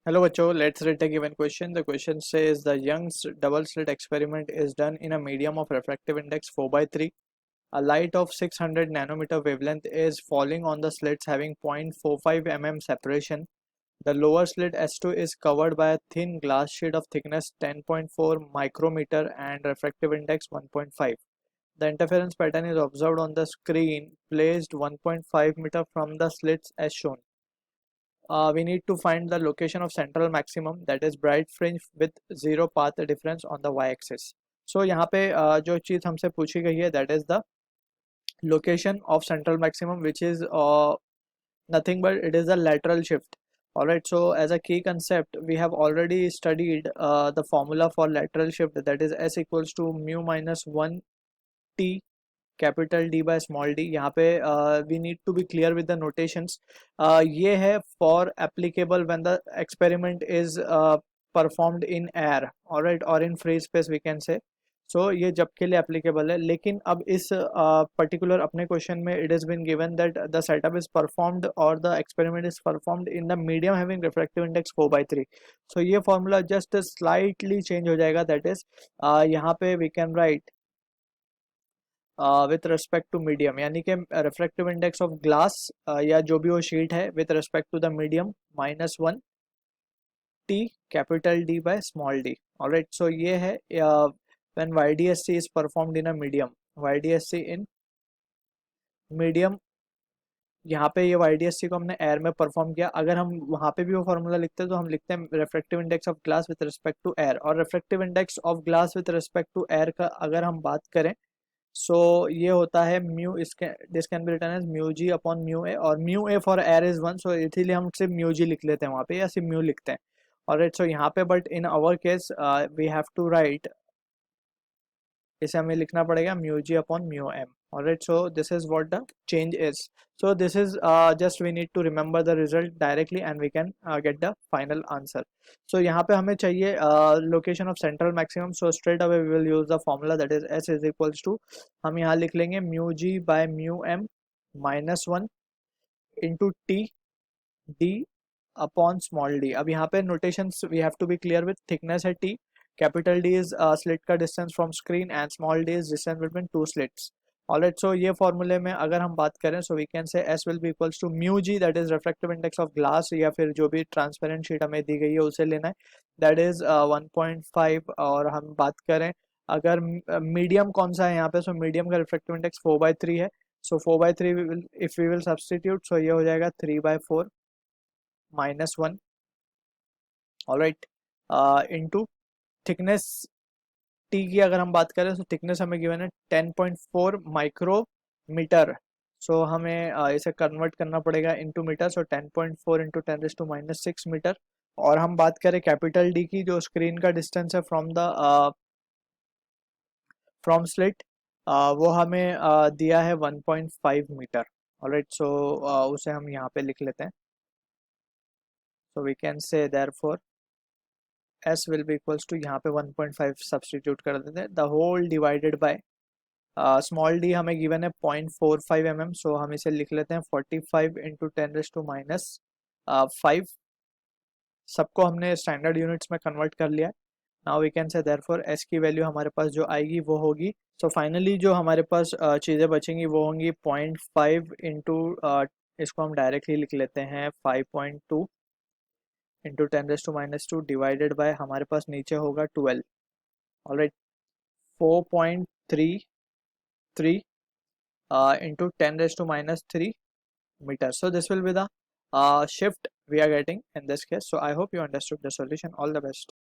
Hello बच्चों, let's read the given question. The question says the Young's double slit experiment is done in a medium of refractive index 4/3. A light of 600 nanometer wavelength is falling on the slits having 0.45 mm separation. The lower slit S2 is covered by a thin glass sheet of thickness 10.4 micrometer and refractive index 1.5. The interference pattern is observed on the screen placed 1.5 meter from the slits as shown. We need to find the location of central maximum, that is bright fringe with zero path difference on the y-axis. So यहाँ पे जो चीज़ हमसे पूछी गई है that is the location of central maximum, which is nothing but it is a lateral shift. Alright, so as a key concept we have already studied the formula for lateral shift, that is S equals to mu minus 1 t capital D by small D. यहाँ पे we need to be clear with the notations. ये है for applicable when the experiment is performed in air, alright, और in free space we can say. So ये जब के लिए applicable है. लेकिन अब इस पर्टिकुलर अपने क्वेश्चन में it is been given that the setup is performed और the experiment is performed in the medium having refractive index 4/3. So ये फॉर्मूला जस्ट स्लाइटली चेंज हो जाएगा. दैट इज यहाँ पे we can write with respect to medium, यानी कि refractive index of glass या जो भी वो शीट है with respect to the medium -1 t capital D by small d. Alright, so ये है when YDSC is performed in a medium. YDSC in medium, यहाँ पे ये YDSC को हमने एयर में परफॉर्म किया. अगर हम वहाँ पे भी वो फार्मूला लिखते हैं तो हम लिखते हैं refractive index of glass with respect to air. और refractive index of glass with respect to air का अगर हम बात करें सो ये होता है mu, this can be written as mu g upon mu a, और mu a for air is 1, so इसीलिए हम सिर्फ म्यू जी लिख लेते हैं वहाँ पे, या सिर्फ म्यू लिखते हैं. ऑलराइट, सो यहाँ पे but in our case we have to write, इसे हमें लिखना पड़ेगा mu g upon mu m. Alright, so this is what the change is. So this is just we need to remember the result directly and we can get the final answer. So यहाँ पे हमें चाहिए location of central maximum. So straight away we will use the formula, that is S is equals to, हम यहाँ लिख लेंगे mu g by mu m -1 into t d upon small d. अब यहाँ पे notations we have to be clear with. thickness है t, capital D is slit का distance from screen and small d is distance between two slits. Alright, so ये फॉर्मूले में अगर हम बात करें so we can say s will be equals to mu g, that is refractive index of glass, या फिर जो भी ट्रांसपेरेंट शीट हमें दी गई है उसे लेना है, दैट इज 1.5. और हम बात करें अगर मीडियम कौन सा है यहाँ पे, सो मीडियम का रिफ्रैक्टिव इंडेक्स 4/3 है. सो 4/3 इफ वी विल सब्सटीट्यूट, सो ये हो जाएगा 3/4 -1. ऑलराइट, इनटू थिकनेस टी की अगर हम बात करें तो थिकनेस हमें गिवन है 10.4 माइक्रोमीटर. सो हमें इसे कन्वर्ट करना पड़ेगा इनटू मीटर. सो 10.4 इंटू 10⁻⁶ मीटर. और हम बात करें कैपिटल डी की, जो स्क्रीन का डिस्टेंस है फ्रॉम स्लिट, वो हमें दिया है 1.5 मीटर. ऑलराइट, सो उसे हम यहाँ पे लिख लेते हैं. So we can say therefore S will be equals to, यहाँ पे 1.5 सब्सटीट्यूट कर देते हैं, the whole divided by small d हमें गिवन है 0.45 mm. सो हम इसे लिख लेते हैं 45 इंटू 10⁻⁵. सबको हमने स्टैंडर्ड यूनिट्स में कन्वर्ट कर लिया है. Now we can say therefore S की वैल्यू हमारे पास जो आएगी वो होगी. सो फाइनली जो हमारे पास चीज़ें बचेंगी वो होंगी 0.5 इंटू, इसको हम डायरेक्टली लिख लेते हैं 5.2 इंटू 10⁻² डिवाइडेड बाय हमारे पास नीचे होगा 12. Alright, 4.33 into 10⁻³ metre. So this will be the shift we are getting in this case. So I hope you understood the solution. All the best.